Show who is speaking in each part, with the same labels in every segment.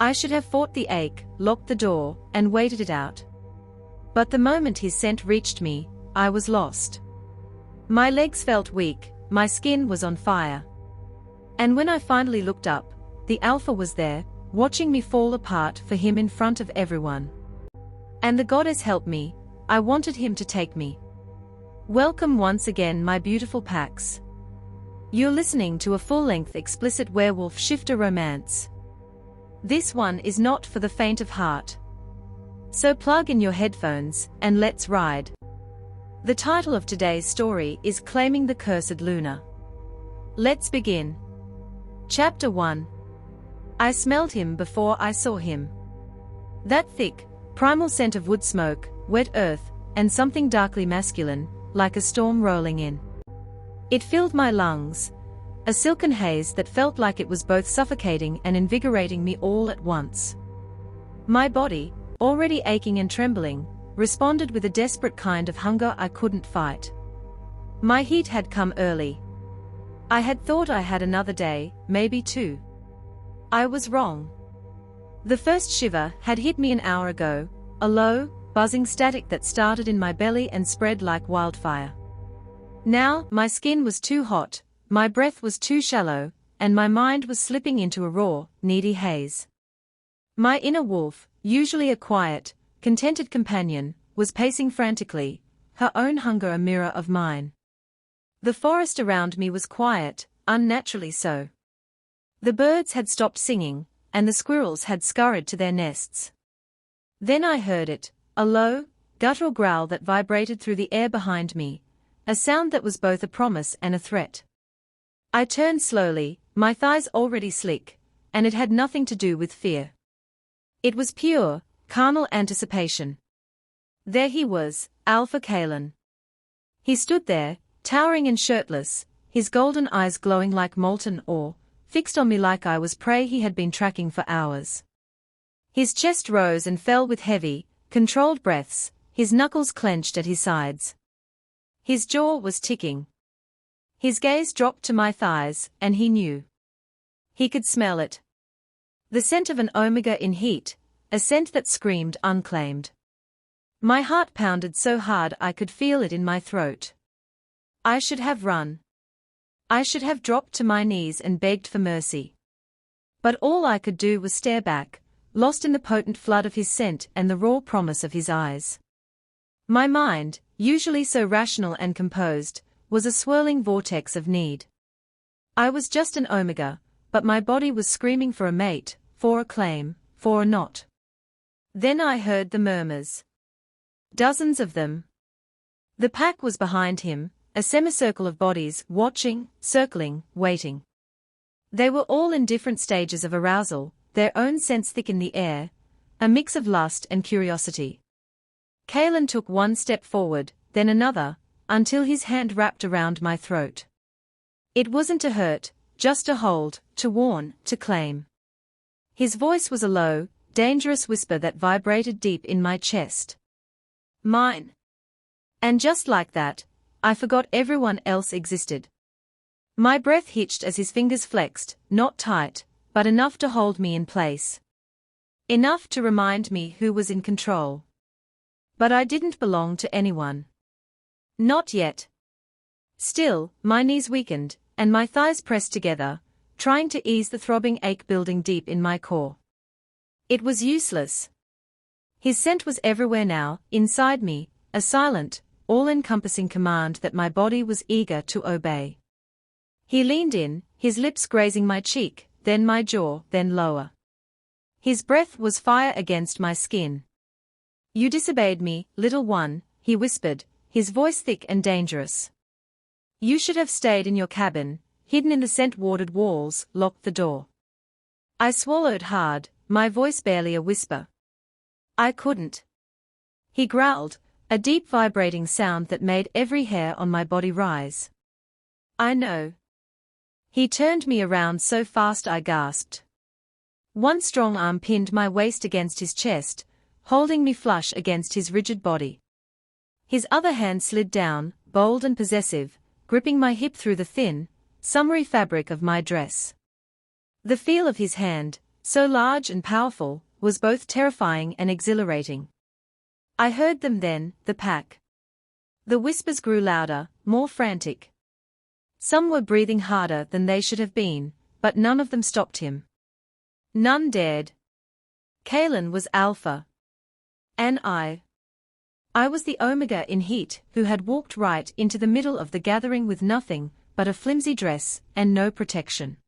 Speaker 1: I should have fought the ache, locked the door, and waited it out. But the moment his scent reached me, I was lost. My legs felt weak, my skin was on fire. And when I finally looked up, the alpha was there, watching me fall apart for him in front of everyone. And the goddess helped me, I wanted him to take me. Welcome once again, my beautiful packs. You're listening to a full-length explicit werewolf shifter romance. This one is not for the faint of heart. So plug in your headphones, and let's ride. The title of today's story is Claiming the Cursed Luna. Let's begin. Chapter 1. I smelled him before I saw him. That thick, primal scent of wood smoke, wet earth, and something darkly masculine, like a storm rolling in. It filled my lungs, a silken haze that felt like it was both suffocating and invigorating me all at once. My body, already aching and trembling, responded with a desperate kind of hunger I couldn't fight. My heat had come early. I had thought I had another day, maybe two. I was wrong. The first shiver had hit me an hour ago, a low, buzzing static that started in my belly and spread like wildfire. Now, my skin was too hot, my breath was too shallow, and my mind was slipping into a raw, needy haze. My inner wolf, usually a quiet, contented companion, was pacing frantically, her own hunger a mirror of mine. The forest around me was quiet, unnaturally so. The birds had stopped singing, and the squirrels had scurried to their nests. Then I heard it, a low, guttural growl that vibrated through the air behind me, a sound that was both a promise and a threat. I turned slowly, my thighs already slick, and it had nothing to do with fear. It was pure, carnal anticipation. There he was, Alpha Kaelen. He stood there, towering and shirtless, his golden eyes glowing like molten ore, fixed on me like I was prey he had been tracking for hours. His chest rose and fell with heavy, controlled breaths, his knuckles clenched at his sides. His jaw was ticking. His gaze dropped to my thighs, and he knew. He could smell it. The scent of an omega in heat, a scent that screamed unclaimed. My heart pounded so hard I could feel it in my throat. I should have run. I should have dropped to my knees and begged for mercy. But all I could do was stare back, lost in the potent flood of his scent and the raw promise of his eyes. My mind, usually so rational and composed, was a swirling vortex of need. I was just an omega, but my body was screaming for a mate, for a claim, for a knot. Then I heard the murmurs. Dozens of them. The pack was behind him, a semicircle of bodies, watching, circling, waiting. They were all in different stages of arousal, their own scents thick in the air, a mix of lust and curiosity. Kaelen took one step forward, then another, until his hand wrapped around my throat. It wasn't to hurt, just to hold, to warn, to claim. His voice was a low, dangerous whisper that vibrated deep in my chest. Mine. And just like that, I forgot everyone else existed. My breath hitched as his fingers flexed, not tight, but enough to hold me in place. Enough to remind me who was in control. But I didn't belong to anyone. Not yet. Still, my knees weakened, and my thighs pressed together, trying to ease the throbbing ache building deep in my core. It was useless. His scent was everywhere now, inside me, a silent, all-encompassing command that my body was eager to obey. He leaned in, his lips grazing my cheek, then my jaw, then lower. His breath was fire against my skin. You disobeyed me, little one, he whispered, his voice thick and dangerous. You should have stayed in your cabin, hidden in the scent-warded walls, locked the door. I swallowed hard, my voice barely a whisper. I couldn't. He growled, a deep vibrating sound that made every hair on my body rise. I know. He turned me around so fast I gasped. One strong arm pinned my waist against his chest, holding me flush against his rigid body. His other hand slid down, bold and possessive, gripping my hip through the thin, summery fabric of my dress. The feel of his hand, so large and powerful, was both terrifying and exhilarating. I heard them then, the pack. The whispers grew louder, more frantic. Some were breathing harder than they should have been, but none of them stopped him. None dared. Kaelen was alpha. And I was the omega in heat who had walked right into the middle of the gathering with nothing but a flimsy dress and no protection.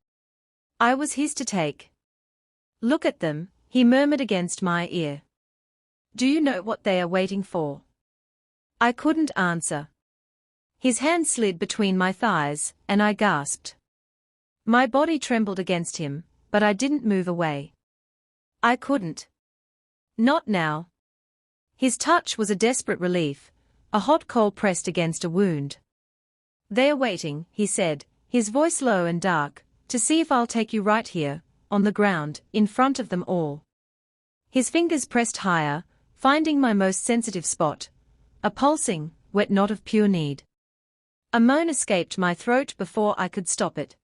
Speaker 1: I was his to take. Look at them, he murmured against my ear. Do you know what they are waiting for? I couldn't answer. His hand slid between my thighs, and I gasped. My body trembled against him, but I didn't move away. I couldn't. Not now. His touch was a desperate relief, a hot coal pressed against a wound. They are waiting, he said, his voice low and dark, to see if I'll take you right here, on the ground, in front of them all. His fingers pressed higher, finding my most sensitive spot, a pulsing, wet knot of pure need. A moan escaped my throat before I could stop it.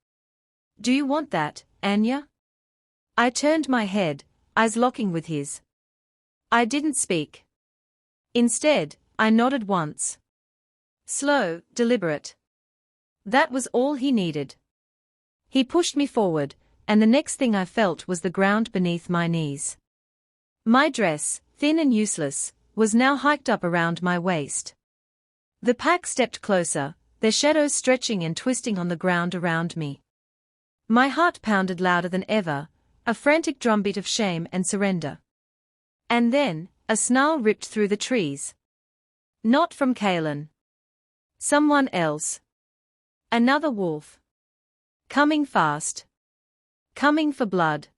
Speaker 1: Do you want that, Anya? I turned my head, eyes locking with his. I didn't speak. Instead, I nodded once. Slow, deliberate. That was all he needed. He pushed me forward, and the next thing I felt was the ground beneath my knees. My dress, thin and useless, was now hiked up around my waist. The pack stepped closer, their shadows stretching and twisting on the ground around me. My heart pounded louder than ever, a frantic drumbeat of shame and surrender. And then, a snarl ripped through the trees. Not from Kaelen. Someone else. Another wolf. Coming fast. Coming for blood.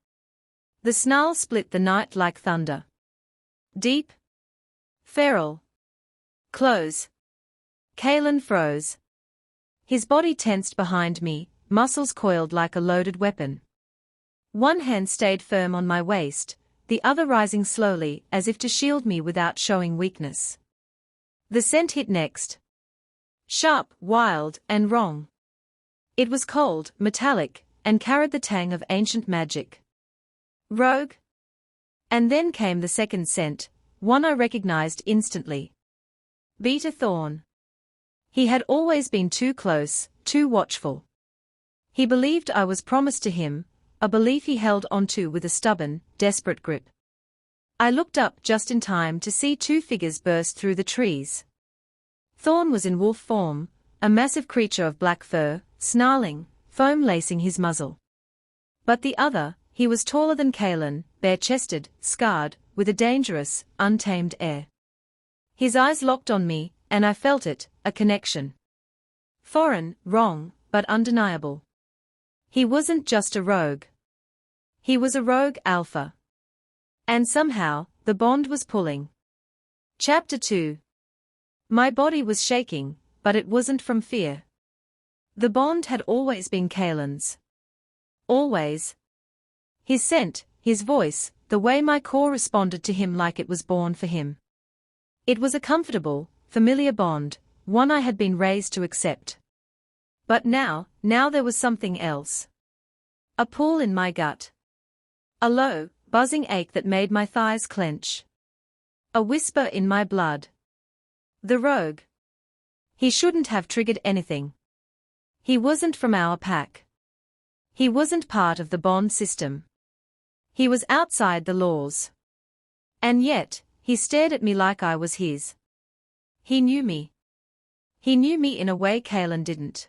Speaker 1: The snarl split the night like thunder. Deep. Feral. Close. Kaelen froze. His body tensed behind me, muscles coiled like a loaded weapon. One hand stayed firm on my waist, the other rising slowly as if to shield me without showing weakness. The scent hit next. Sharp, wild, and wrong. It was cold, metallic, and carried the tang of ancient magic. Rogue? And then came the second scent, one I recognized instantly. Thorne. He had always been too close, too watchful. He believed I was promised to him, a belief he held onto with a stubborn, desperate grip. I looked up just in time to see two figures burst through the trees. Thorne was in wolf form, a massive creature of black fur, snarling, foam lacing his muzzle. But the other, he was taller than Kaelen, bare-chested, scarred, with a dangerous, untamed air. His eyes locked on me, and I felt it, a connection. Foreign, wrong, but undeniable. He wasn't just a rogue. He was a rogue alpha. And somehow, the bond was pulling. Chapter 2. My body was shaking, but it wasn't from fear. The bond had always been Kaelen's. Always. His scent, his voice, the way my core responded to him like it was born for him. It was a comfortable, familiar bond, one I had been raised to accept. But now there was something else. A pull in my gut. A low, buzzing ache that made my thighs clench. A whisper in my blood. The rogue. He shouldn't have triggered anything. He wasn't from our pack. He wasn't part of the bond system. He was outside the laws. And yet, he stared at me like I was his. He knew me. He knew me in a way Kaelen didn't.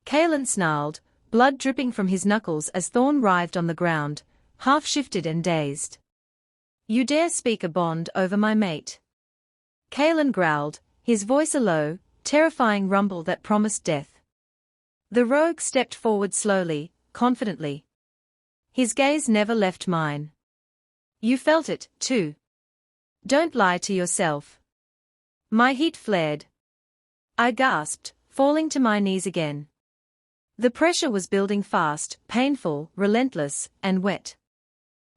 Speaker 1: Kaelen snarled, blood dripping from his knuckles as Thorne writhed on the ground, half-shifted and dazed. You dare speak a bond over my mate? Kaelen growled, his voice a low, terrifying rumble that promised death. The rogue stepped forward slowly, confidently. His gaze never left mine. You felt it, too. Don't lie to yourself. My heat flared. I gasped, falling to my knees again. The pressure was building fast, painful, relentless, and wet.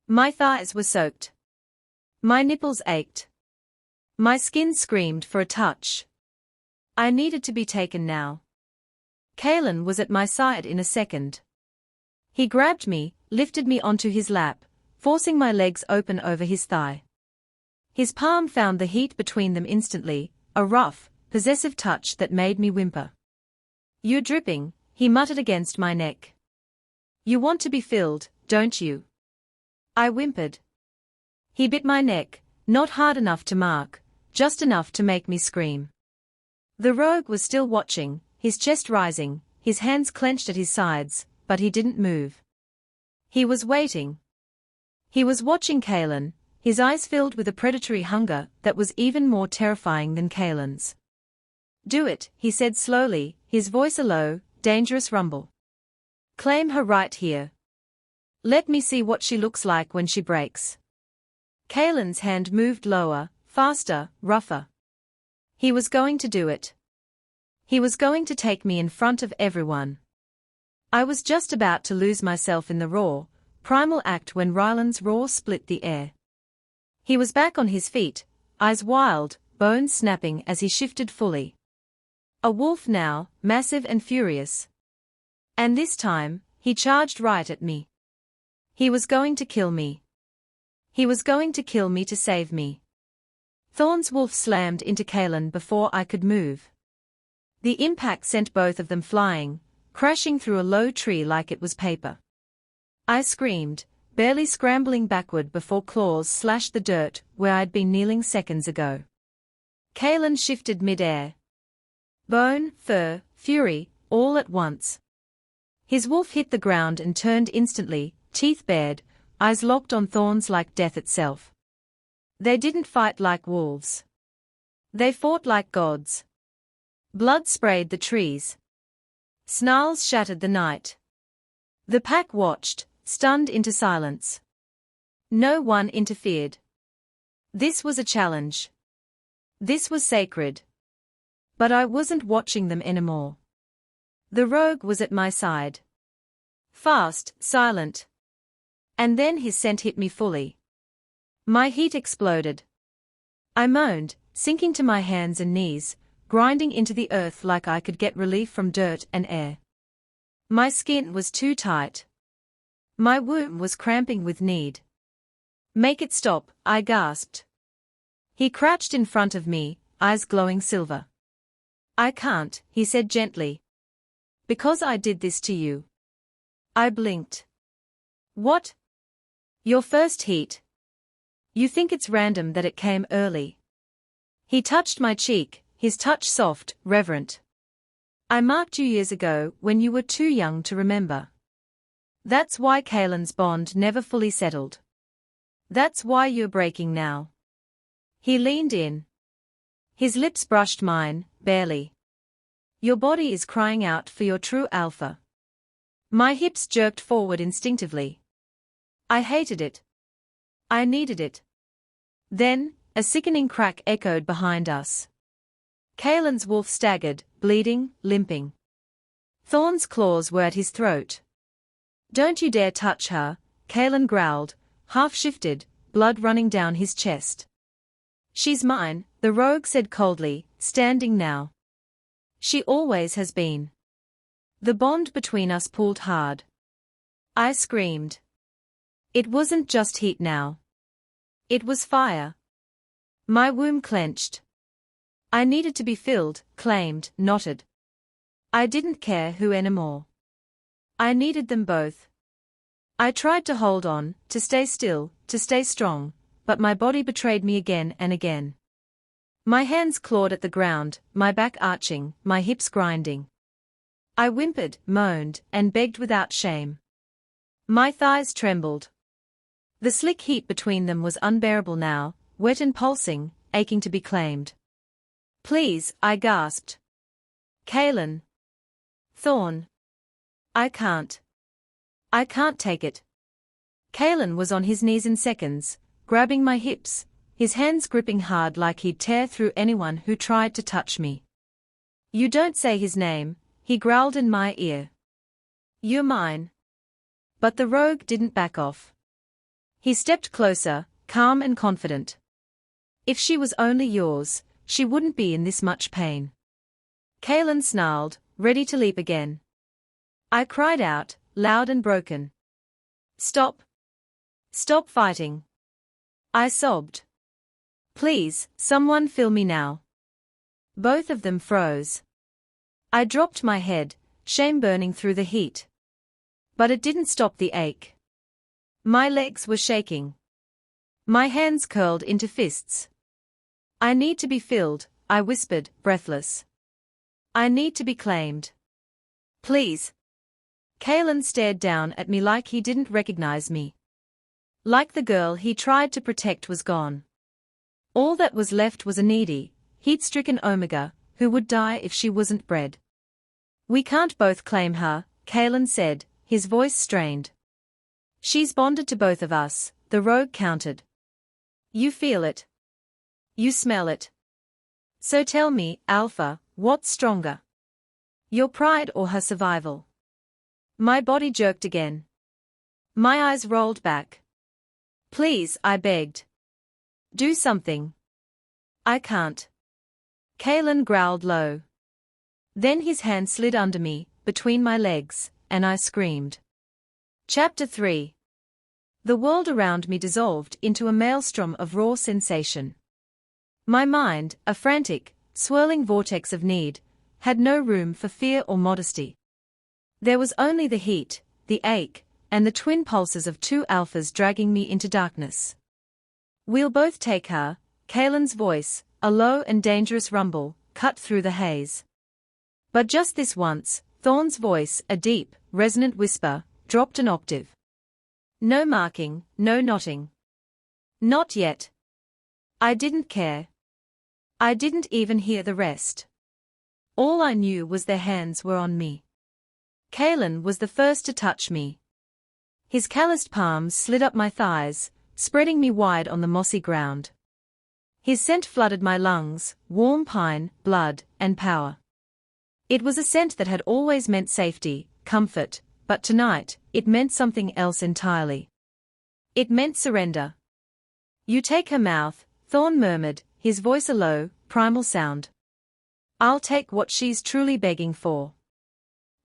Speaker 1: My thighs were soaked. My nipples ached. My skin screamed for a touch. I needed to be taken now. Kaelen was at my side in a second. He grabbed me, lifted me onto his lap, forcing my legs open over his thigh. His palm found the heat between them instantly, a rough, possessive touch that made me whimper. "You're dripping," he muttered against my neck. "You want to be filled, don't you?" I whimpered. He bit my neck, not hard enough to mark, just enough to make me scream. The rogue was still watching, his chest rising, his hands clenched at his sides, but he didn't move. He was waiting. He was watching Kaelen, his eyes filled with a predatory hunger that was even more terrifying than Kaelen's. "Do it," he said slowly, his voice a low, dangerous rumble. "Claim her right here. Let me see what she looks like when she breaks." Kaelen's hand moved lower, faster, rougher. He was going to do it. He was going to take me in front of everyone. I was just about to lose myself in the raw, primal act when Ryland's roar split the air. He was back on his feet, eyes wild, bones snapping as he shifted fully. A wolf now, massive and furious. And this time, he charged right at me. He was going to kill me. He was going to kill me to save me. Thorne's wolf slammed into Kaelen before I could move. The impact sent both of them flying, crashing through a low tree like it was paper. I screamed, barely scrambling backward before claws slashed the dirt where I'd been kneeling seconds ago. Kaelen shifted mid-air. Bone, fur, fury, all at once. His wolf hit the ground and turned instantly, teeth bared, eyes locked on Thorne's like death itself. They didn't fight like wolves. They fought like gods. Blood sprayed the trees. Snarls shattered the night. The pack watched, stunned into silence. No one interfered. This was a challenge. This was sacred. But I wasn't watching them anymore. The rogue was at my side. Fast, silent. And then his scent hit me fully. My heat exploded. I moaned, sinking to my hands and knees, grinding into the earth like I could get relief from dirt and air. My skin was too tight. My womb was cramping with need. "Make it stop," I gasped. He crouched in front of me, eyes glowing silver. "I can't," he said gently. "Because I did this to you." I blinked. "What? Your first heat? You think it's random that it came early?" He touched my cheek, his touch soft, reverent. "I marked you years ago when you were too young to remember. That's why Kaelen's bond never fully settled. That's why you're breaking now." He leaned in. His lips brushed mine, barely. "Your body is crying out for your true alpha." My hips jerked forward instinctively. I hated it. I needed it. Then, a sickening crack echoed behind us. Kaelen's wolf staggered, bleeding, limping. Thorne's claws were at his throat. "Don't you dare touch her," Kaelen growled, half-shifted, blood running down his chest. "She's mine," the rogue said coldly, standing now. "She always has been." The bond between us pulled hard. I screamed. It wasn't just heat now. It was fire. My womb clenched. I needed to be filled, claimed, knotted. I didn't care who anymore. I needed them both. I tried to hold on, to stay still, to stay strong, but my body betrayed me again and again. My hands clawed at the ground, my back arching, my hips grinding. I whimpered, moaned, and begged without shame. My thighs trembled. The slick heat between them was unbearable now, wet and pulsing, aching to be claimed. "Please," I gasped. "Kaelen. Thorne. I can't. I can't take it." Kaelen was on his knees in seconds, grabbing my hips, his hands gripping hard like he'd tear through anyone who tried to touch me. "You don't say his name," he growled in my ear. "You're mine." But the rogue didn't back off. He stepped closer, calm and confident. "If she was only yours, she wouldn't be in this much pain." Kaelen snarled, ready to leap again. I cried out, loud and broken. Stop. Stop fighting. I sobbed. Please, someone fill me now. Both of them froze. I dropped my head, shame burning through the heat. But it didn't stop the ache. My legs were shaking. My hands curled into fists. I need to be filled, I whispered, breathless. I need to be claimed. Please. Kaelen stared down at me like he didn't recognize me. Like the girl he tried to protect was gone. All that was left was a needy, heat-stricken Omega, who would die if she wasn't bred. We can't both claim her, Kaelen said, his voice strained. She's bonded to both of us, the rogue countered. You feel it. You smell it. So tell me, Alpha, what's stronger? Your pride or her survival? My body jerked again. My eyes rolled back. Please, I begged. Do something. I can't. Kaelen growled low. Then his hand slid under me, between my legs, and I screamed. Chapter 3. The world around me dissolved into a maelstrom of raw sensation. My mind, a frantic, swirling vortex of need, had no room for fear or modesty. There was only the heat, the ache, and the twin pulses of two alphas dragging me into darkness. We'll both take her, Kaelen's voice, a low and dangerous rumble, cut through the haze. But just this once, Thorne's voice, a deep, resonant whisper, dropped an octave. No marking, no knotting. Not yet. I didn't care. I didn't even hear the rest. All I knew was their hands were on me. Kaelen was the first to touch me. His calloused palms slid up my thighs, spreading me wide on the mossy ground. His scent flooded my lungs, warm pine, blood, and power. It was a scent that had always meant safety, comfort, but tonight, it meant something else entirely. It meant surrender. You take her mouth, Thorne murmured, his voice a low, primal sound. I'll take what she's truly begging for.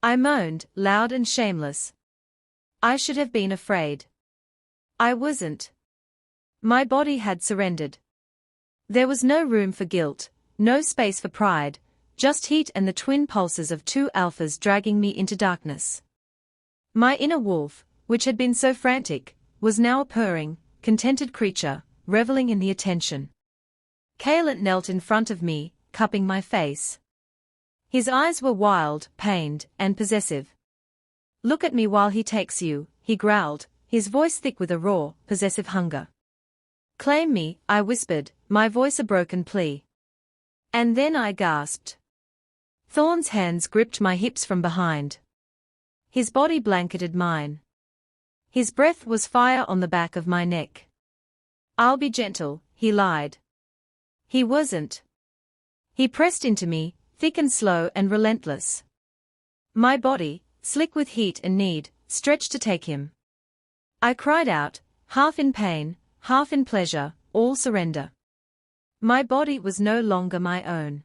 Speaker 1: I moaned, loud and shameless. I should have been afraid. I wasn't. My body had surrendered. There was no room for guilt, no space for pride, just heat and the twin pulses of two alphas dragging me into darkness. My inner wolf, which had been so frantic, was now a purring, contented creature, reveling in the attention. Kaelen knelt in front of me, cupping my face. His eyes were wild, pained, and possessive. Look at me while he takes you, he growled, his voice thick with a raw, possessive hunger. Claim me, I whispered, my voice a broken plea. And then I gasped. Thorne's hands gripped my hips from behind. His body blanketed mine. His breath was fire on the back of my neck. I'll be gentle, he lied. He wasn't. He pressed into me, thick and slow and relentless. My body, slick with heat and need, stretched to take him. I cried out, half in pain, half in pleasure, all surrender. My body was no longer my own.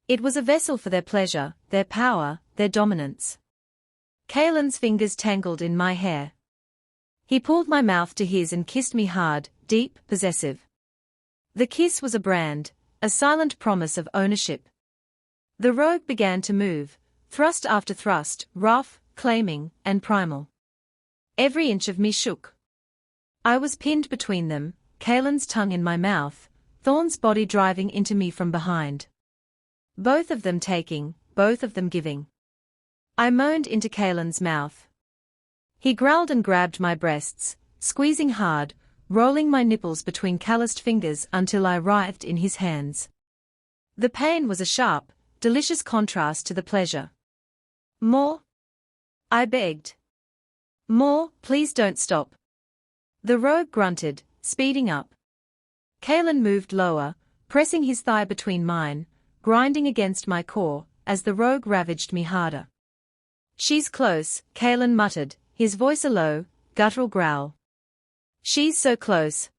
Speaker 1: It was a vessel for their pleasure, their power, their dominance. Kaelen's fingers tangled in my hair. He pulled my mouth to his and kissed me hard, deep, possessive. The kiss was a brand, a silent promise of ownership. The rogue began to move, thrust after thrust, rough, claiming, and primal. Every inch of me shook. I was pinned between them, Kaelen's tongue in my mouth, Thorne's body driving into me from behind. Both of them taking, both of them giving. I moaned into Kaelen's mouth. He growled and grabbed my breasts, squeezing hard, rolling my nipples between calloused fingers until I writhed in his hands. The pain was a sharp, delicious contrast to the pleasure. More? I begged. More, please don't stop. The rogue grunted, speeding up. Kaelen moved lower, pressing his thigh between mine, grinding against my core, as the rogue ravaged me harder. She's close, Kaelen muttered, his voice a low, guttural growl. She's so close.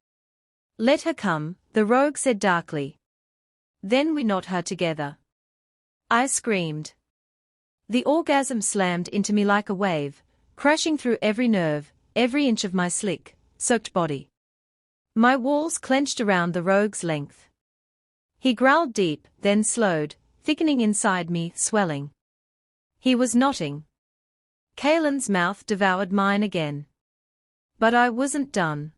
Speaker 1: Let her come, the rogue said darkly. Then we knot her together. I screamed. The orgasm slammed into me like a wave, crashing through every nerve, every inch of my slick, soaked body. My walls clenched around the rogue's length. He growled deep, then slowed, thickening inside me, swelling. He was knotting. Kaelen's mouth devoured mine again. But I wasn't done.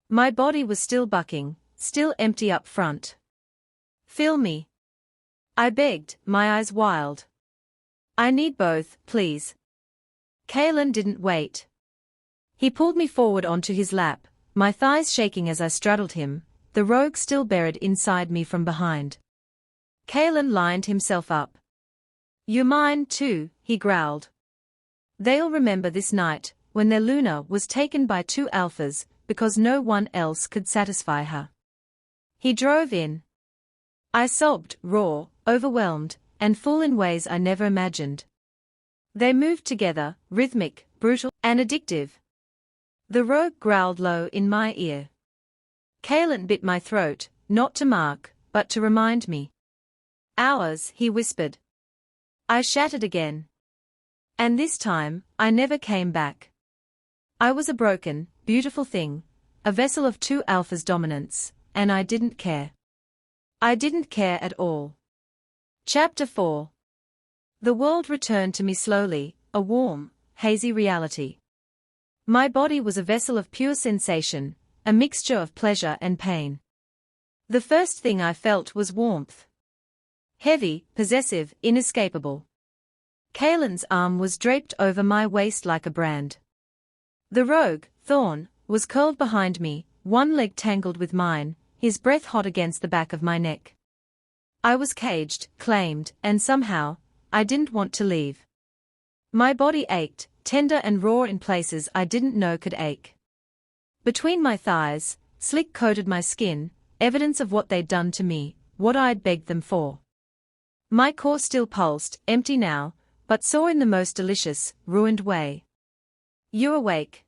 Speaker 1: My body was still bucking, still empty up front. Fill me. I begged, my eyes wild. I need both, please. Kaelen didn't wait. He pulled me forward onto his lap, my thighs shaking as I straddled him, the rogue still buried inside me from behind. Kaelen lined himself up. You're mine too, he growled. They'll remember this night, when their Luna was taken by 2 alphas, because no one else could satisfy her. He drove in. I sobbed, raw, overwhelmed, and full in ways I never imagined. They moved together, rhythmic, brutal, and addictive. The rogue growled low in my ear. Kaelen bit my throat, not to mark, but to remind me. Ours, he whispered. I shattered again. And this time, I never came back. I was a broken, beautiful thing, a vessel of 2 alphas' dominance, and I didn't care. I didn't care at all. Chapter 4. The world returned to me slowly, a warm, hazy reality. My body was a vessel of pure sensation, a mixture of pleasure and pain. The first thing I felt was warmth. Heavy, possessive, inescapable. Kaelen's arm was draped over my waist like a brand. The rogue, Thorne, was curled behind me, one leg tangled with mine, his breath hot against the back of my neck. I was caged, claimed, and somehow, I didn't want to leave. My body ached, tender and raw in places I didn't know could ache. Between my thighs, slick coated my skin, evidence of what they'd done to me, what I'd begged them for. My core still pulsed, empty now, but saw in the most delicious, ruined way. You're awake.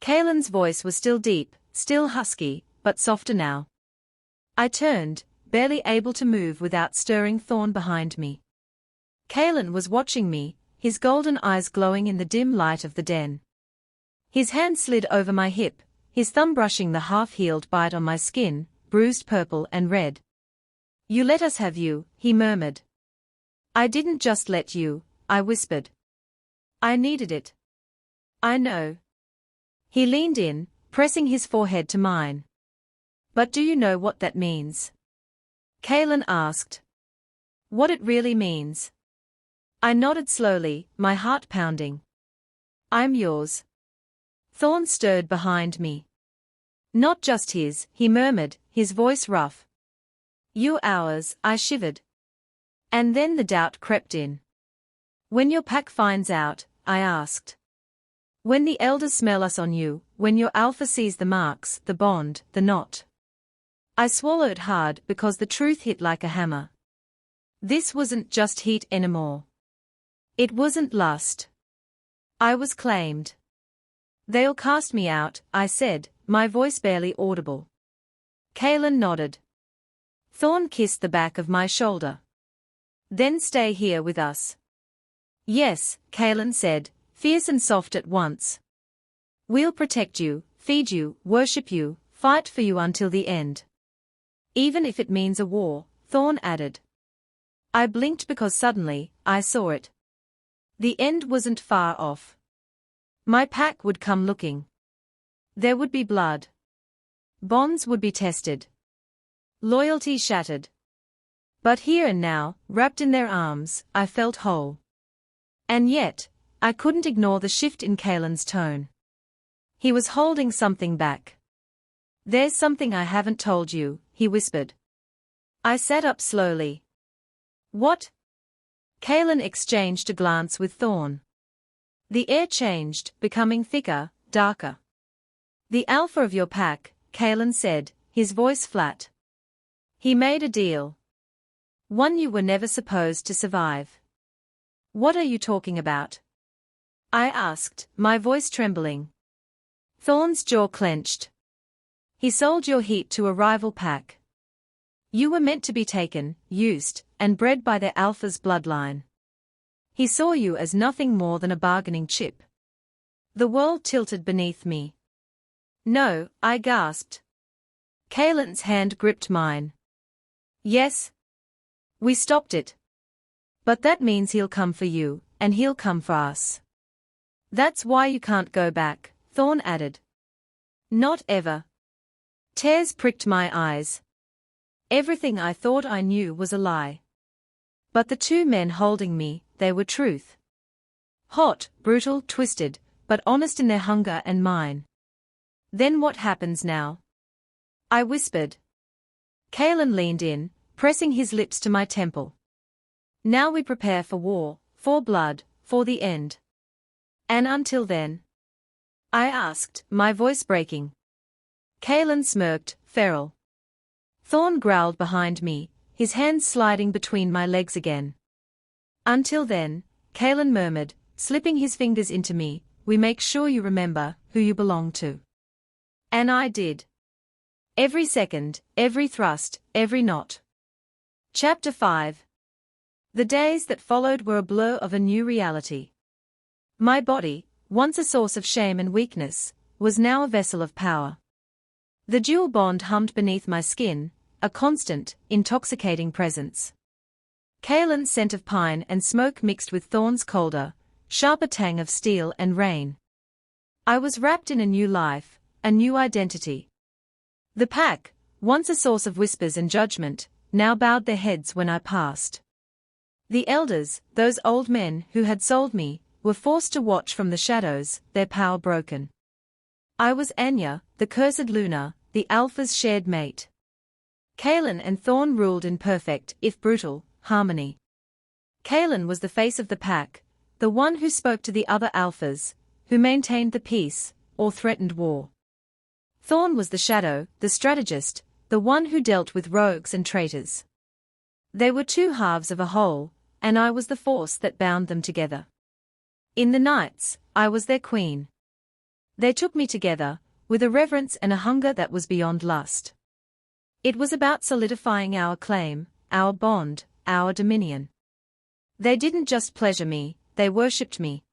Speaker 1: Kaelen's voice was still deep, still husky, but softer now. I turned, barely able to move without stirring Thorne behind me. Kaelen was watching me, his golden eyes glowing in the dim light of the den. His hand slid over my hip, his thumb brushing the half-healed bite on my skin, bruised purple and red. You let us have you, he murmured. I didn't just let you, I whispered. I needed it. I know. He leaned in, pressing his forehead to mine. But do you know what that means? Kaelen asked. What it really means? I nodded slowly, my heart pounding. I'm yours. Thorne stirred behind me. Not just his, he murmured, his voice rough. You're ours, I shivered. And then the doubt crept in. When your pack finds out, I asked. When the elders smell us on you, when your alpha sees the marks, the bond, the knot. I swallowed hard because the truth hit like a hammer. This wasn't just heat anymore. It wasn't lust. I was claimed. They'll cast me out, I said, my voice barely audible. Kaelen nodded. Thorne kissed the back of my shoulder. Then stay here with us. Yes, Kaelen said, fierce and soft at once. We'll protect you, feed you, worship you, fight for you until the end. Even if it means a war, Thorne added. I blinked because suddenly, I saw it. The end wasn't far off. My pack would come looking. There would be blood. Bonds would be tested. Loyalty shattered. But here and now, wrapped in their arms, I felt whole. And yet, I couldn't ignore the shift in Kaelen's tone. He was holding something back. There's something I haven't told you, he whispered. I sat up slowly. What? Kaelen exchanged a glance with Thorne. The air changed, becoming thicker, darker. The alpha of your pack, Kaelen said, his voice flat. He made a deal. One you were never supposed to survive. What are you talking about? I asked, my voice trembling. Thorne's jaw clenched. He sold your heat to a rival pack. You were meant to be taken, used, and bred by their alpha's bloodline. He saw you as nothing more than a bargaining chip, The world tilted beneath me. No, I gasped. Kaelen's hand gripped mine. Yes. We stopped it. But that means he'll come for you, and he'll come for us. That's why you can't go back, Thorne added. Not ever. Tears pricked my eyes. Everything I thought I knew was a lie. But the two men holding me, they were truth. Hot, brutal, twisted, but honest in their hunger and mine. Then what happens now? I whispered. Kaelen leaned in, pressing his lips to my temple. Now we prepare for war, for blood, for the end. And until then? I asked, my voice breaking. Kaelen smirked, feral. Thorne growled behind me, his hands sliding between my legs again. Until then, Kaelen murmured, slipping his fingers into me, we make sure you remember who you belong to. And I did. Every second, every thrust, every knot. Chapter 5. The days that followed were a blur of a new reality. My body, once a source of shame and weakness, was now a vessel of power. The dual bond hummed beneath my skin, a constant, intoxicating presence. Kaelen's scent of pine and smoke mixed with Thorne's colder, sharper tang of steel and rain. I was wrapped in a new life, a new identity. The pack, once a source of whispers and judgment, now bowed their heads when I passed. The elders, those old men who had sold me, were forced to watch from the shadows, their power broken. I was Anya, the cursed Luna, the Alpha's shared mate. Kaelen and Thorne ruled in perfect, if brutal, harmony. Kaelen was the face of the pack, the one who spoke to the other Alphas, who maintained the peace, or threatened war. Thorne was the shadow, the strategist, the one who dealt with rogues and traitors. They were two halves of a whole, and I was the force that bound them together. In the nights, I was their queen. They took me together, with a reverence and a hunger that was beyond lust. It was about solidifying our claim, our bond, our dominion. They didn't just pleasure me, they worshipped me.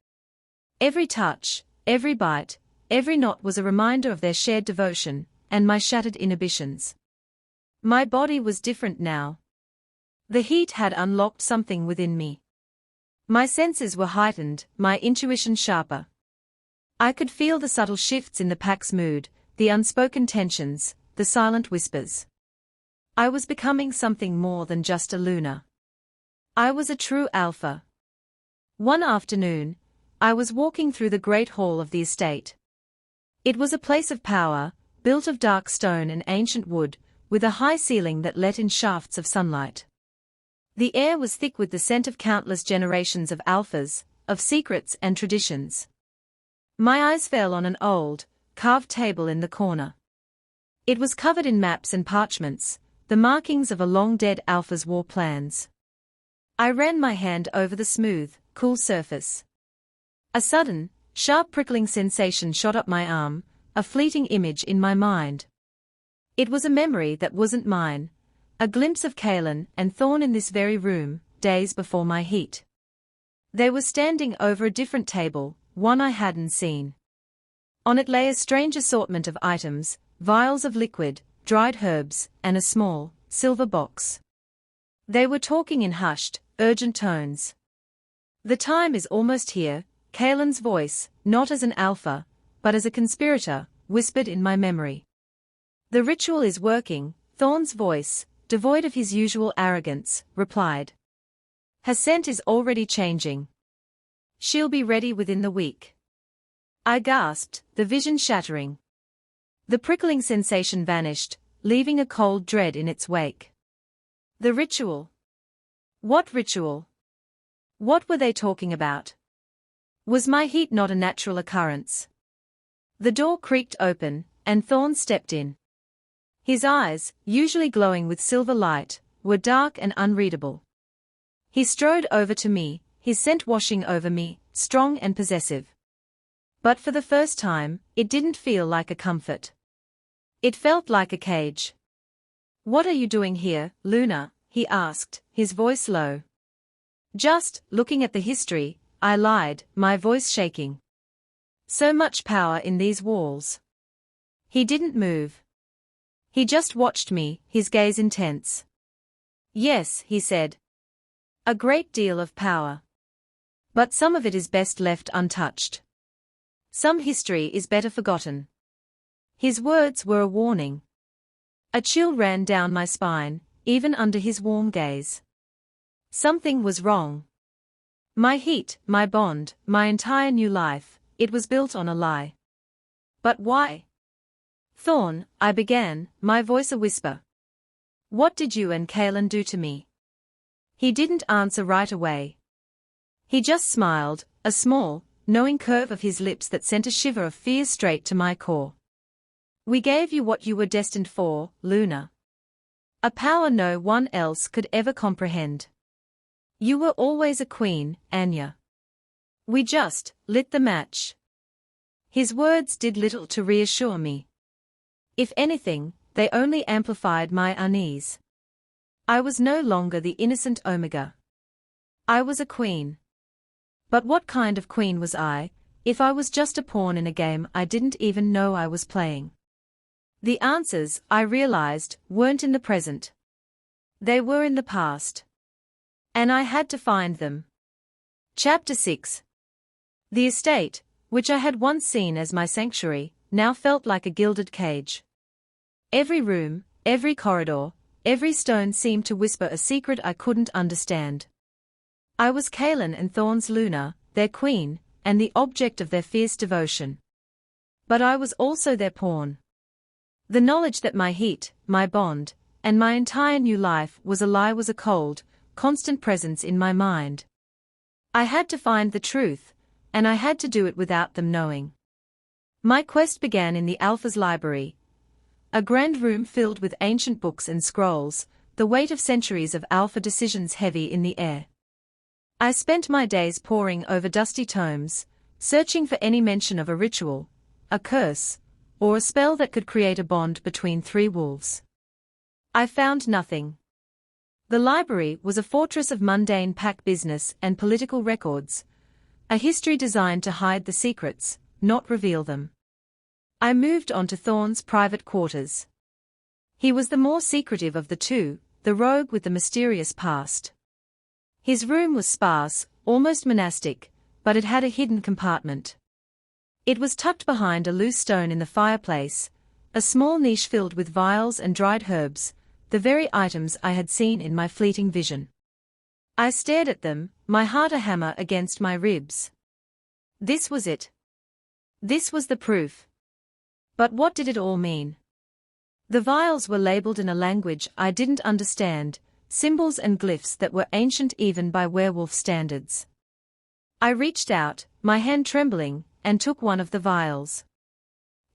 Speaker 1: Every touch, every bite, every knot was a reminder of their shared devotion, and my shattered inhibitions. My body was different now. The heat had unlocked something within me. My senses were heightened, my intuition sharper. I could feel the subtle shifts in the pack's mood, the unspoken tensions, the silent whispers. I was becoming something more than just a Luna. I was a true Alpha. One afternoon, I was walking through the great hall of the estate. It was a place of power, built of dark stone and ancient wood, with a high ceiling that let in shafts of sunlight. The air was thick with the scent of countless generations of Alphas, of secrets and traditions. My eyes fell on an old, carved table in the corner. It was covered in maps and parchments, the markings of a long-dead Alpha's war plans. I ran my hand over the smooth, cool surface. A sudden, sharp prickling sensation shot up my arm, a fleeting image in my mind. It was a memory that wasn't mine, a glimpse of Kaelen and Thorne in this very room, days before my heat. They were standing over a different table, one I hadn't seen. On it lay a strange assortment of items, vials of liquid, dried herbs, and a small, silver box. They were talking in hushed, urgent tones. The time is almost here, Kaelen's voice, not as an Alpha, but as a conspirator, whispered in my memory. The ritual is working, Thorne's voice, devoid of his usual arrogance, replied. Her scent is already changing. She'll be ready within the week. I gasped, the vision shattering. The prickling sensation vanished, leaving a cold dread in its wake. The ritual. What ritual? What were they talking about? Was my heat not a natural occurrence? The door creaked open, and Thorne stepped in. His eyes, usually glowing with silver light, were dark and unreadable. He strode over to me, his scent washing over me, strong and possessive. But for the first time, it didn't feel like a comfort. It felt like a cage. What are you doing here, Luna? He asked, his voice low. Just looking at the history, I lied, my voice shaking. So much power in these walls. He didn't move. He just watched me, his gaze intense. Yes, he said. A great deal of power. But some of it is best left untouched. Some history is better forgotten. His words were a warning. A chill ran down my spine, even under his warm gaze. Something was wrong. My heat, my bond, my entire new life, it was built on a lie. But why? Thorne, I began, my voice a whisper. What did you and Kaelen do to me? He didn't answer right away. He just smiled, a small, knowing curve of his lips that sent a shiver of fear straight to my core. We gave you what you were destined for, Luna. A power no one else could ever comprehend. You were always a queen, Anya. We just lit the match. His words did little to reassure me. If anything, they only amplified my unease. I was no longer the innocent Omega. I was a queen. But what kind of queen was I, if I was just a pawn in a game I didn't even know I was playing? The answers, I realized, weren't in the present. They were in the past. And I had to find them. Chapter 6. The estate, which I had once seen as my sanctuary, now felt like a gilded cage. Every room, every corridor, every stone seemed to whisper a secret I couldn't understand. I was Kaelen and Thorne's Luna, their queen, and the object of their fierce devotion. But I was also their pawn. The knowledge that my heat, my bond, and my entire new life was a lie was a cold, constant presence in my mind. I had to find the truth, and I had to do it without them knowing. My quest began in the Alpha's library, a grand room filled with ancient books and scrolls, the weight of centuries of Alpha decisions heavy in the air. I spent my days poring over dusty tomes, searching for any mention of a ritual, a curse, or a spell that could create a bond between three wolves. I found nothing. The library was a fortress of mundane pack business and political records, a history designed to hide the secrets, not reveal them. I moved on to Thorne's private quarters. He was the more secretive of the two, the rogue with the mysterious past. His room was sparse, almost monastic, but it had a hidden compartment. It was tucked behind a loose stone in the fireplace, a small niche filled with vials and dried herbs, the very items I had seen in my fleeting vision. I stared at them, my heart a hammer against my ribs. This was it. This was the proof. But what did it all mean? The vials were labeled in a language I didn't understand, symbols and glyphs that were ancient even by werewolf standards. I reached out, my hand trembling, and took one of the vials.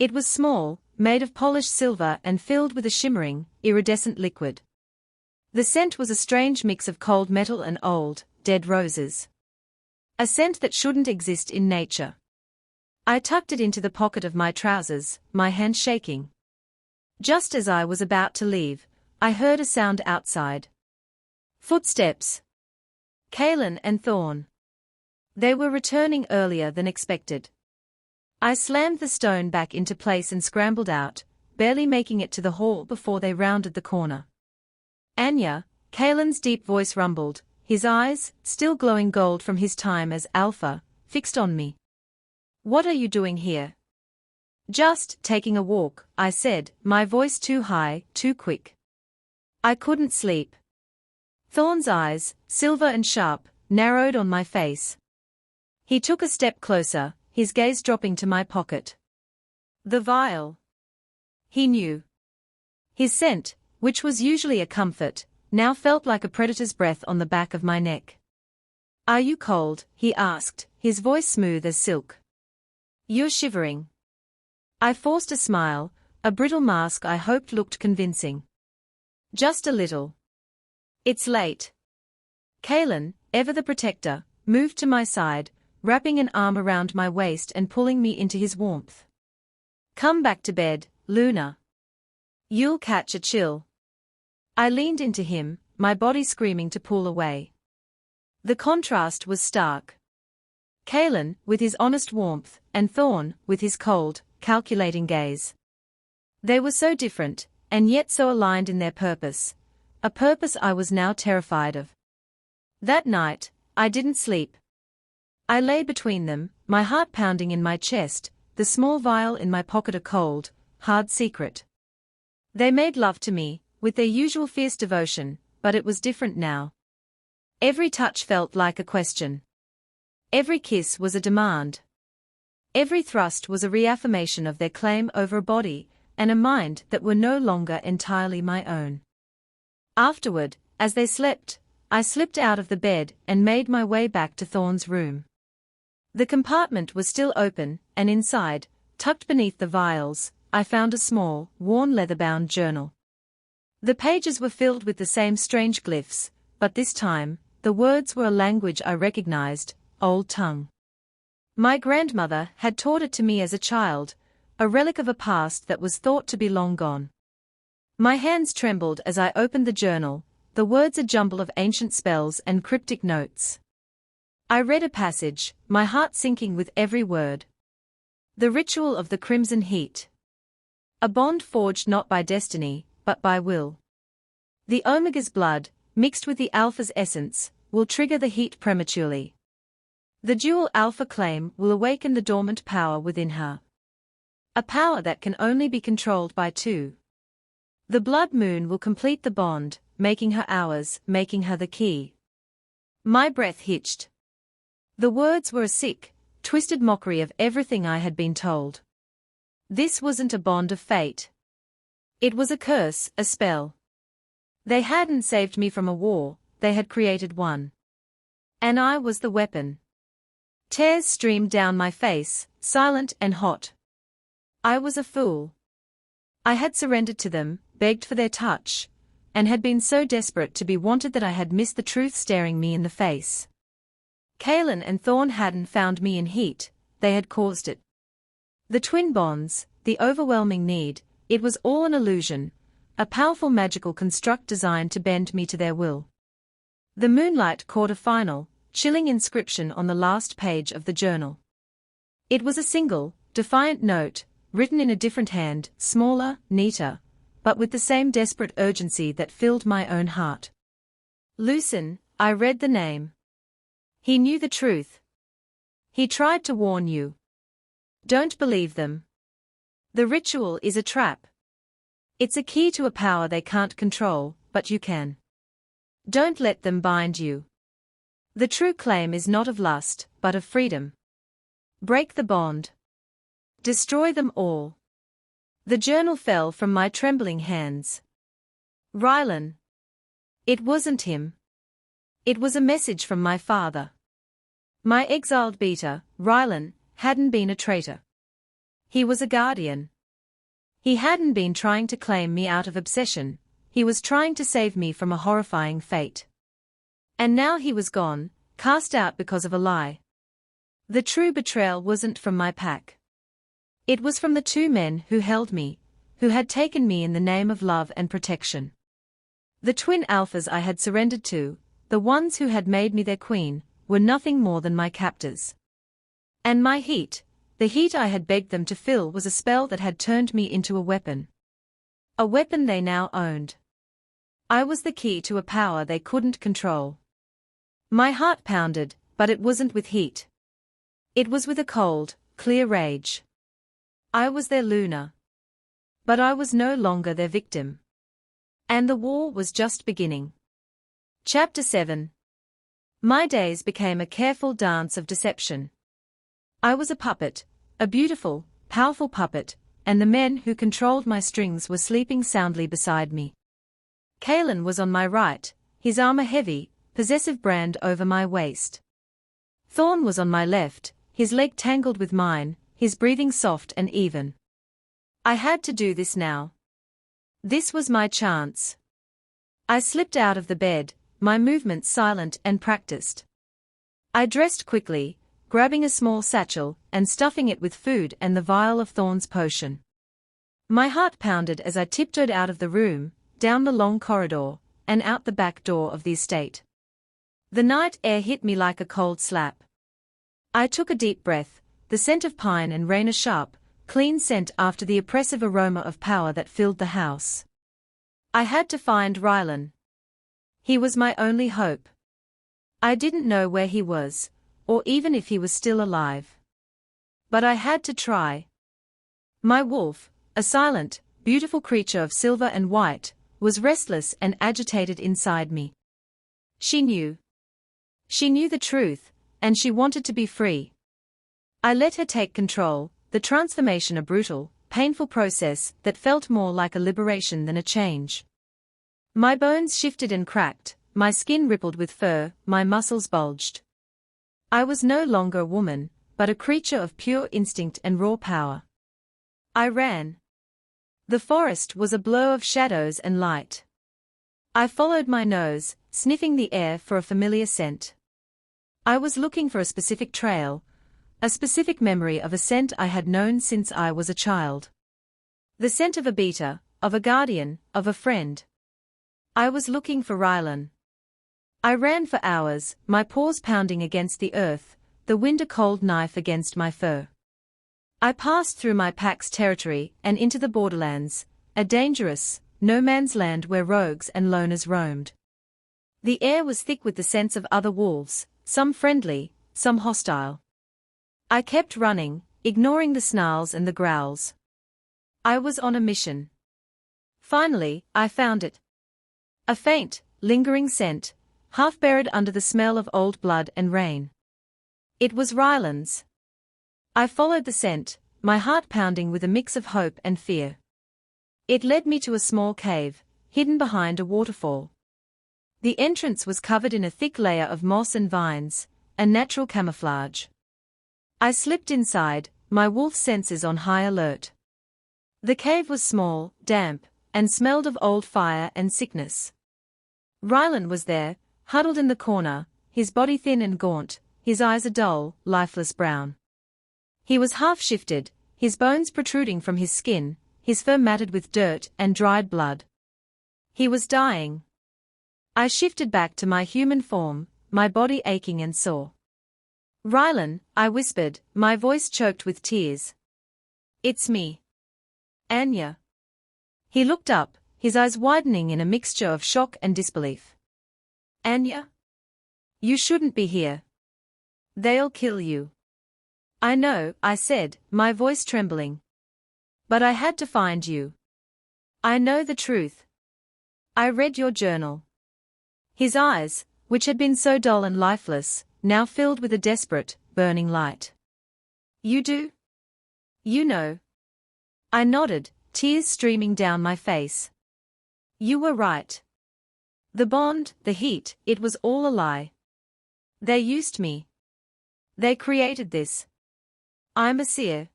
Speaker 1: It was small, made of polished silver and filled with a shimmering, iridescent liquid. The scent was a strange mix of cold metal and old, dead roses. A scent that shouldn't exist in nature. I tucked it into the pocket of my trousers, my hand shaking. Just as I was about to leave, I heard a sound outside. Footsteps. Kaelen and Thorne. They were returning earlier than expected. I slammed the stone back into place and scrambled out, barely making it to the hall before they rounded the corner. Anya, Kaelen's deep voice rumbled, his eyes, still glowing gold from his time as Alpha, fixed on me. What are you doing here? Just taking a walk, I said, my voice too high, too quick. I couldn't sleep. Thorne's eyes, silver and sharp, narrowed on my face. He took a step closer, his gaze dropping to my pocket. The vial. He knew. His scent, which was usually a comfort, now felt like a predator's breath on the back of my neck. Are you cold? He asked, his voice smooth as silk. You're shivering. I forced a smile, a brittle mask I hoped looked convincing. Just a little. It's late. Kaelen, ever the protector, moved to my side, wrapping an arm around my waist and pulling me into his warmth. Come back to bed, Luna. You'll catch a chill. I leaned into him, my body screaming to pull away. The contrast was stark. Kaelen, with his honest warmth, and Thorne, with his cold, calculating gaze. They were so different, and yet so aligned in their purpose, a purpose I was now terrified of. That night, I didn't sleep. I lay between them, my heart pounding in my chest, the small vial in my pocket a cold, hard secret. They made love to me, with their usual fierce devotion, but it was different now. Every touch felt like a question. Every kiss was a demand. Every thrust was a reaffirmation of their claim over a body and a mind that were no longer entirely my own. Afterward, as they slept, I slipped out of the bed and made my way back to Thorne's room. The compartment was still open, and inside, tucked beneath the vials, I found a small, worn leather-bound journal. The pages were filled with the same strange glyphs, but this time, the words were a language I recognized, Old Tongue. My grandmother had taught it to me as a child, a relic of a past that was thought to be long gone. My hands trembled as I opened the journal, the words a jumble of ancient spells and cryptic notes. I read a passage, my heart sinking with every word. The ritual of the crimson heat. A bond forged not by destiny, but by will. The Omega's blood, mixed with the Alpha's essence, will trigger the heat prematurely. The dual Alpha claim will awaken the dormant power within her. A power that can only be controlled by two. The blood moon will complete the bond, making her ours, making her the key. My breath hitched. The words were a sick, twisted mockery of everything I had been told. This wasn't a bond of fate. It was a curse, a spell. They hadn't saved me from a war, they had created one. And I was the weapon. Tears streamed down my face, silent and hot. I was a fool. I had surrendered to them, begged for their touch, and had been so desperate to be wanted that I had missed the truth staring me in the face. Kaelen and Thorne hadn't found me in heat, they had caused it. The twin bonds, the overwhelming need, it was all an illusion, a powerful magical construct designed to bend me to their will. The moonlight caught a final, chilling inscription on the last page of the journal. It was a single, defiant note, written in a different hand, smaller, neater, but with the same desperate urgency that filled my own heart. Lucen, I read the name. He knew the truth. He tried to warn you. Don't believe them. The ritual is a trap. It's a key to a power they can't control, but you can. Don't let them bind you. The true claim is not of lust, but of freedom. Break the bond. Destroy them all. The journal fell from my trembling hands. Rylan. It wasn't him. It was a message from my father. My exiled beater, Rylan, hadn't been a traitor. He was a guardian. He hadn't been trying to claim me out of obsession, he was trying to save me from a horrifying fate. And now he was gone, cast out because of a lie. The true betrayal wasn't from my pack. It was from the two men who held me, who had taken me in the name of love and protection. The twin alphas I had surrendered to, the ones who had made me their queen, were nothing more than my captors. And my heat, the heat I had begged them to fill, was a spell that had turned me into a weapon. A weapon they now owned. I was the key to a power they couldn't control. My heart pounded, but it wasn't with heat. It was with a cold, clear rage. I was their Luna. But I was no longer their victim. And the war was just beginning. Chapter 7. My days became a careful dance of deception. I was a puppet, a beautiful, powerful puppet, and the men who controlled my strings were sleeping soundly beside me. Kaelen was on my right, his arm a heavy, possessive brand over my waist. Thorne was on my left, his leg tangled with mine, his breathing soft and even. I had to do this now. This was my chance. I slipped out of the bed, my movements silent and practiced. I dressed quickly, grabbing a small satchel and stuffing it with food and the vial of Thorne's potion. My heart pounded as I tiptoed out of the room, down the long corridor, and out the back door of the estate. The night air hit me like a cold slap. I took a deep breath, the scent of pine and rain, a sharp, clean scent after the oppressive aroma of power that filled the house. I had to find Rylan. He was my only hope. I didn't know where he was, or even if he was still alive. But I had to try. My wolf, a silent, beautiful creature of silver and white, was restless and agitated inside me. She knew. She knew the truth, and she wanted to be free. I let her take control, the transformation a brutal, painful process that felt more like a liberation than a change. My bones shifted and cracked, my skin rippled with fur, my muscles bulged. I was no longer a woman, but a creature of pure instinct and raw power. I ran. The forest was a blur of shadows and light. I followed my nose, sniffing the air for a familiar scent. I was looking for a specific trail, a specific memory of a scent I had known since I was a child. The scent of a beater, of a guardian, of a friend. I was looking for Rylan. I ran for hours, my paws pounding against the earth, the wind a cold knife against my fur. I passed through my pack's territory and into the borderlands, a dangerous, no-man's land where rogues and loners roamed. The air was thick with the scents of other wolves, some friendly, some hostile. I kept running, ignoring the snarls and the growls. I was on a mission. Finally, I found it. A faint, lingering scent, half buried under the smell of old blood and rain. It was Rylan's. I followed the scent, my heart pounding with a mix of hope and fear. It led me to a small cave, hidden behind a waterfall. The entrance was covered in a thick layer of moss and vines, a natural camouflage. I slipped inside, my wolf senses on high alert. The cave was small, damp, and smelled of old fire and sickness. Rylan was there, huddled in the corner, his body thin and gaunt, his eyes a dull, lifeless brown. He was half-shifted, his bones protruding from his skin, his fur matted with dirt and dried blood. He was dying. I shifted back to my human form, my body aching and sore. Rylan, I whispered, my voice choked with tears. It's me. Anya. He looked up, his eyes widening in a mixture of shock and disbelief. Anya? You shouldn't be here. They'll kill you. I know, I said, my voice trembling. But I had to find you. I know the truth. I read your journal. His eyes, which had been so dull and lifeless, now filled with a desperate, burning light. You do? You know. I nodded, tears streaming down my face. You were right. The bond, the heat, it was all a lie. They used me. They created this. I'm a seer.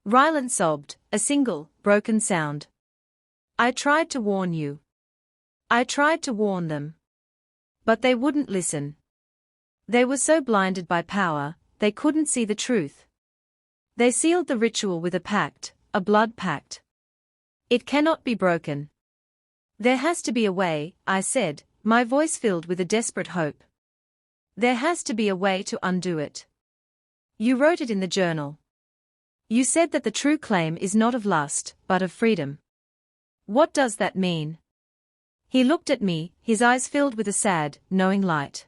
Speaker 1: Rylan sobbed, a single, broken sound. I tried to warn you. I tried to warn them. But they wouldn't listen. They were so blinded by power, they couldn't see the truth. They sealed the ritual with a pact, a blood pact. It cannot be broken. There has to be a way, I said, my voice filled with a desperate hope. There has to be a way to undo it. You wrote it in the journal. You said that the true claim is not of lust, but of freedom. What does that mean? He looked at me, his eyes filled with a sad, knowing light.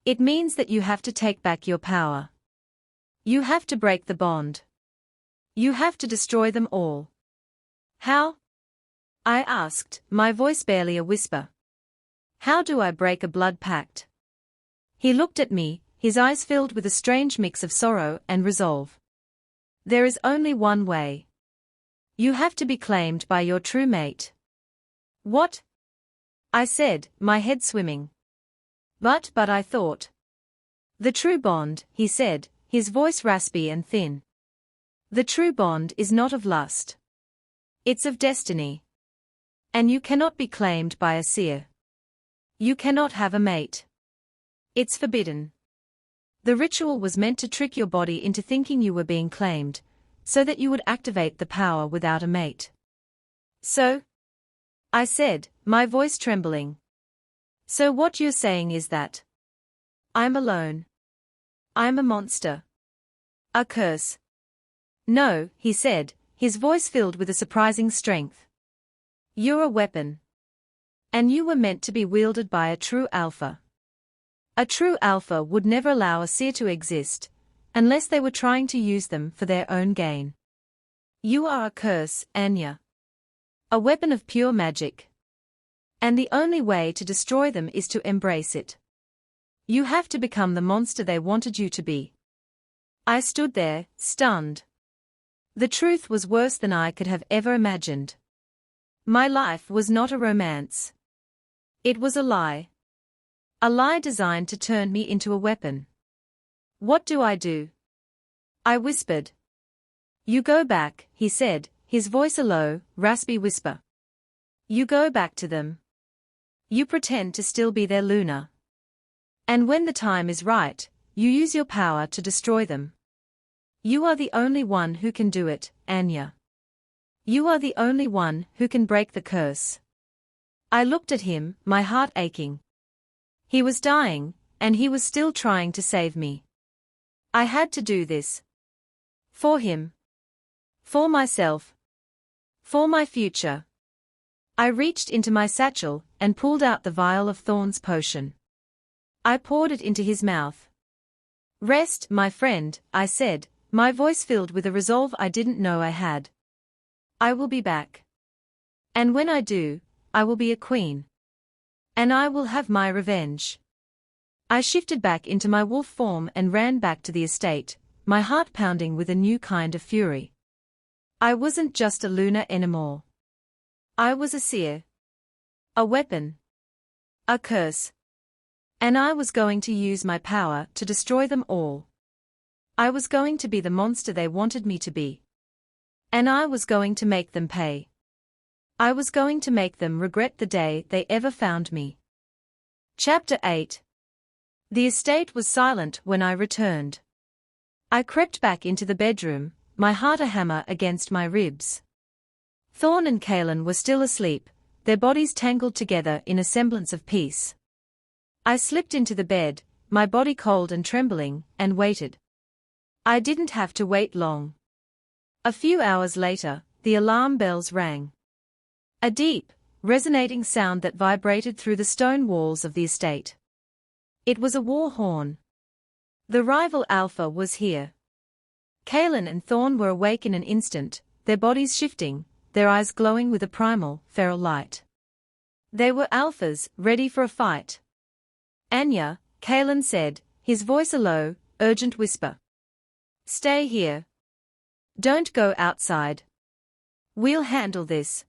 Speaker 1: It means that you have to take back your power. You have to break the bond. You have to destroy them all. How? I asked, my voice barely a whisper. How do I break a blood pact? He looked at me, his eyes filled with a strange mix of sorrow and resolve. There is only one way. You have to be claimed by your true mate. What? I said, my head swimming. But I thought. The true bond, he said, his voice raspy and thin. The true bond is not of lust. It's of destiny. And you cannot be claimed by a seer. You cannot have a mate. It's forbidden. The ritual was meant to trick your body into thinking you were being claimed, so that you would activate the power without a mate. So? I said, my voice trembling. So what you're saying is that I'm alone. I'm a monster. A curse. No, he said, his voice filled with a surprising strength. You're a weapon. And you were meant to be wielded by a true alpha. A true alpha would never allow a seer to exist, unless they were trying to use them for their own gain. You are a curse, Anya. A weapon of pure magic. And the only way to destroy them is to embrace it. You have to become the monster they wanted you to be. I stood there, stunned. The truth was worse than I could have ever imagined. My life was not a romance. It was a lie. A lie designed to turn me into a weapon. What do? I whispered. You go back, he said, his voice a low, raspy whisper. You go back to them. You pretend to still be their Luna. And when the time is right, you use your power to destroy them. You are the only one who can do it, Anya. You are the only one who can break the curse. I looked at him, my heart aching. He was dying, and he was still trying to save me. I had to do this. For him. For myself. For my future. I reached into my satchel and pulled out the vial of Thorne's potion. I poured it into his mouth. Rest, my friend, I said, my voice filled with a resolve I didn't know I had. I will be back. And when I do, I will be a queen. And I will have my revenge. I shifted back into my wolf form and ran back to the estate, my heart pounding with a new kind of fury. I wasn't just a Luna anymore. I was a seer. A weapon. A curse. And I was going to use my power to destroy them all. I was going to be the monster they wanted me to be. And I was going to make them pay. I was going to make them regret the day they ever found me. Chapter 8. The estate was silent when I returned. I crept back into the bedroom, my heart a hammer against my ribs. Thorne and Kaelen were still asleep, their bodies tangled together in a semblance of peace. I slipped into the bed, my body cold and trembling, and waited. I didn't have to wait long. A few hours later, the alarm bells rang. A deep, resonating sound that vibrated through the stone walls of the estate. It was a war horn. The rival alpha was here. Kaelen and Thorne were awake in an instant, their bodies shifting, their eyes glowing with a primal, feral light. They were alphas, ready for a fight. Anya, Kaelen said, his voice a low, urgent whisper. Stay here. Don't go outside. We'll handle this.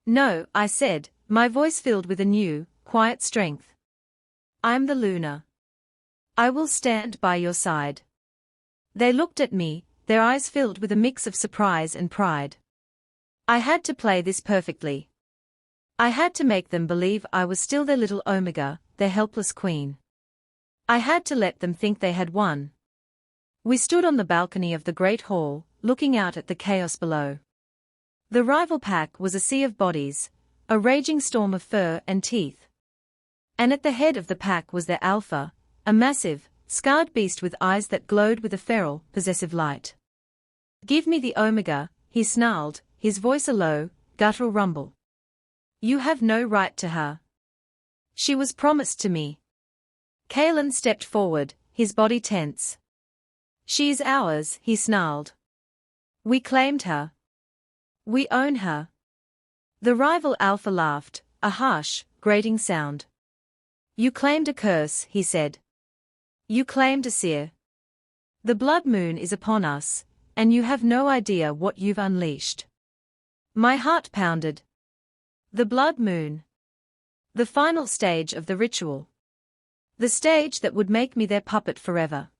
Speaker 1: No, I said, my voice filled with a new, quiet strength. I'm the Luna. I will stand by your side. They looked at me, their eyes filled with a mix of surprise and pride. I had to play this perfectly. I had to make them believe I was still their little Omega, their helpless queen. I had to let them think they had won. We stood on the balcony of the great hall, looking out at the chaos below. The rival pack was a sea of bodies, a raging storm of fur and teeth. And at the head of the pack was their alpha, a massive, scarred beast with eyes that glowed with a feral, possessive light. Give me the Omega, he snarled, his voice a low, guttural rumble. You have no right to her. She was promised to me. Kaelen stepped forward, his body tense. She is ours, he snarled. We claimed her. We own her. The rival alpha laughed, a harsh, grating sound. You claimed a curse, he said. You claimed a seer. The blood moon is upon us, and you have no idea what you've unleashed. My heart pounded. The blood moon. The final stage of the ritual. The stage that would make me their puppet forever.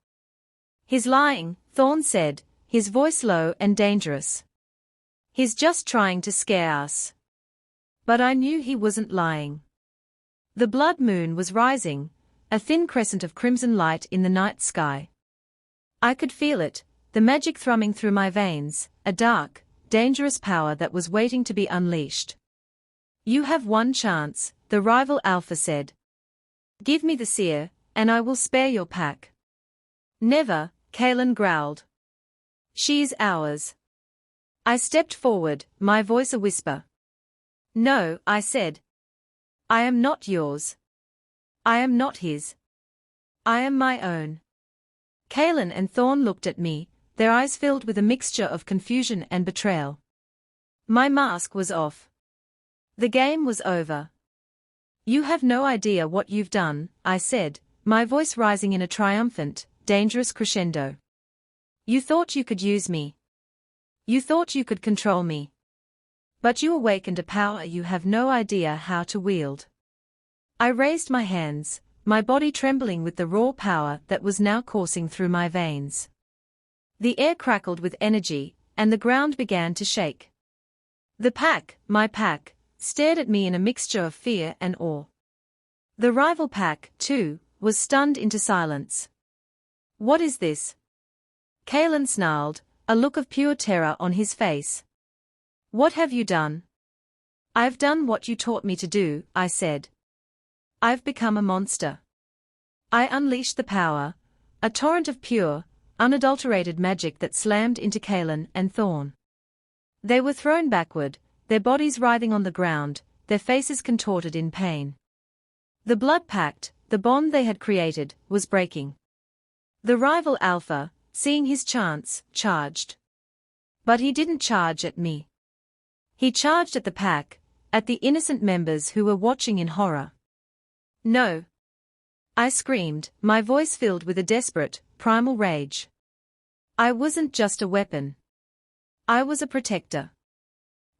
Speaker 1: He's lying, Thorne said, his voice low and dangerous. He's just trying to scare us. But I knew he wasn't lying. The blood moon was rising, a thin crescent of crimson light in the night sky. I could feel it, the magic thrumming through my veins, a dark, dangerous power that was waiting to be unleashed. You have one chance, the rival alpha said. Give me the seer, and I will spare your pack. Never, Kaelen growled. She is ours. I stepped forward, my voice a whisper. No, I said. I am not yours. I am not his. I am my own. Kaelen and Thorne looked at me, their eyes filled with a mixture of confusion and betrayal. My mask was off. The game was over. You have no idea what you've done, I said, my voice rising in a triumphant, dangerous crescendo. You thought you could use me. You thought you could control me. But you awakened a power you have no idea how to wield. I raised my hands, my body trembling with the raw power that was now coursing through my veins. The air crackled with energy, and the ground began to shake. The pack, my pack, stared at me in a mixture of fear and awe. The rival pack, too, was stunned into silence. What is this? Kaelen snarled, a look of pure terror on his face. What have you done? I've done what you taught me to do, I said. I've become a monster. I unleashed the power, a torrent of pure, unadulterated magic that slammed into Kaelen and Thorne. They were thrown backward, their bodies writhing on the ground, their faces contorted in pain. The blood pact, the bond they had created, was breaking. The rival Alpha, seeing his chance, charged. But he didn't charge at me. He charged at the pack, at the innocent members who were watching in horror. No. I screamed, my voice filled with a desperate, primal rage. I wasn't just a weapon. I was a protector.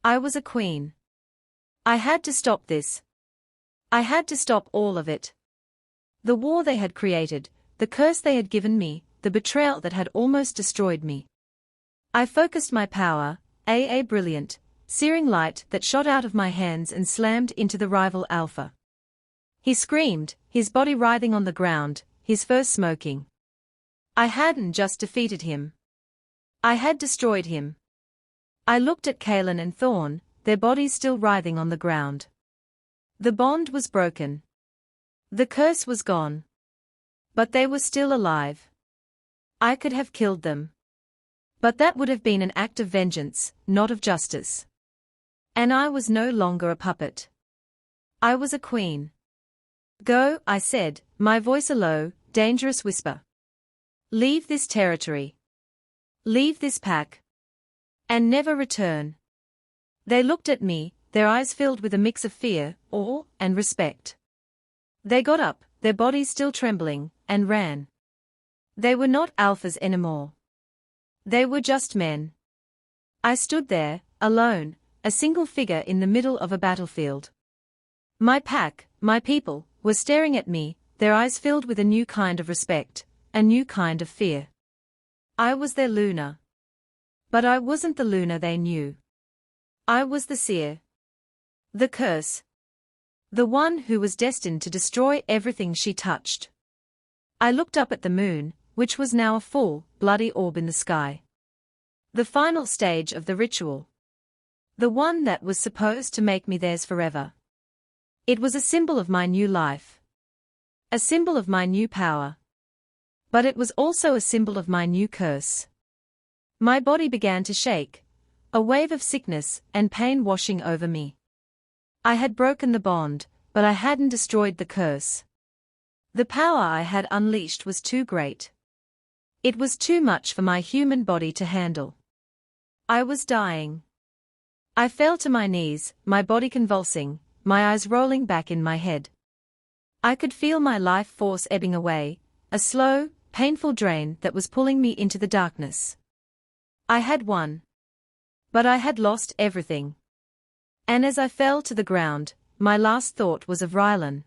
Speaker 1: I was a queen. I had to stop this. I had to stop all of it. The war they had created, the curse they had given me, the betrayal that had almost destroyed me. I focused my power, a brilliant, searing light that shot out of my hands and slammed into the rival Alpha. He screamed, his body writhing on the ground, his fur smoking. I hadn't just defeated him. I had destroyed him. I looked at Kaelen and Thorne, their bodies still writhing on the ground. The bond was broken. The curse was gone. But they were still alive. I could have killed them. But that would have been an act of vengeance, not of justice. And I was no longer a puppet. I was a queen. Go, I said, my voice a low, dangerous whisper. Leave this territory. Leave this pack. And never return. They looked at me, their eyes filled with a mix of fear, awe, and respect. They got up, their bodies still trembling, and ran. They were not alphas anymore. They were just men. I stood there, alone, a single figure in the middle of a battlefield. My pack, my people, were staring at me, their eyes filled with a new kind of respect, a new kind of fear. I was their Luna. But I wasn't the Luna they knew. I was the seer. The curse. The one who was destined to destroy everything she touched. I looked up at the moon, which was now a full, bloody orb in the sky. The final stage of the ritual. The one that was supposed to make me theirs forever. It was a symbol of my new life. A symbol of my new power. But it was also a symbol of my new curse. My body began to shake, a wave of sickness and pain washing over me. I had broken the bond, but I hadn't destroyed the curse. The power I had unleashed was too great. It was too much for my human body to handle. I was dying. I fell to my knees, my body convulsing, my eyes rolling back in my head. I could feel my life force ebbing away, a slow, painful drain that was pulling me into the darkness. I had won. But I had lost everything. And as I fell to the ground, my last thought was of Rylan.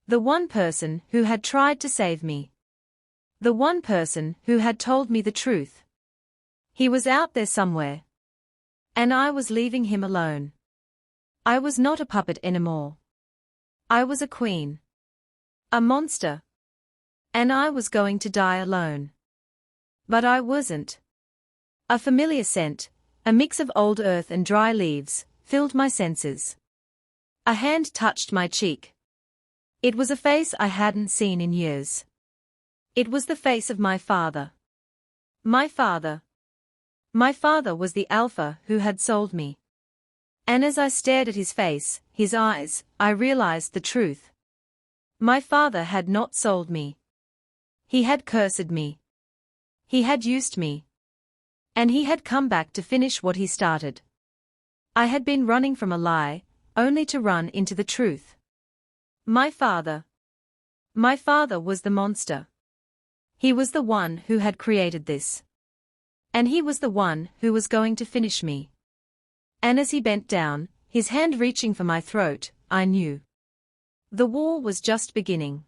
Speaker 1: The one person who had tried to save me. The one person who had told me the truth. He was out there somewhere. And I was leaving him alone. I was not a puppet anymore. I was a queen. A monster. And I was going to die alone. But I wasn't. A familiar scent, a mix of old earth and dry leaves, filled my senses. A hand touched my cheek. It was a face I hadn't seen in years. It was the face of my father. My father. My father was the alpha who had sold me. And as I stared at his face, his eyes, I realized the truth. My father had not sold me. He had cursed me. He had used me. And he had come back to finish what he started. I had been running from a lie, only to run into the truth. My father. My father was the monster. He was the one who had created this. And he was the one who was going to finish me. And as he bent down, his hand reaching for my throat, I knew. The war was just beginning.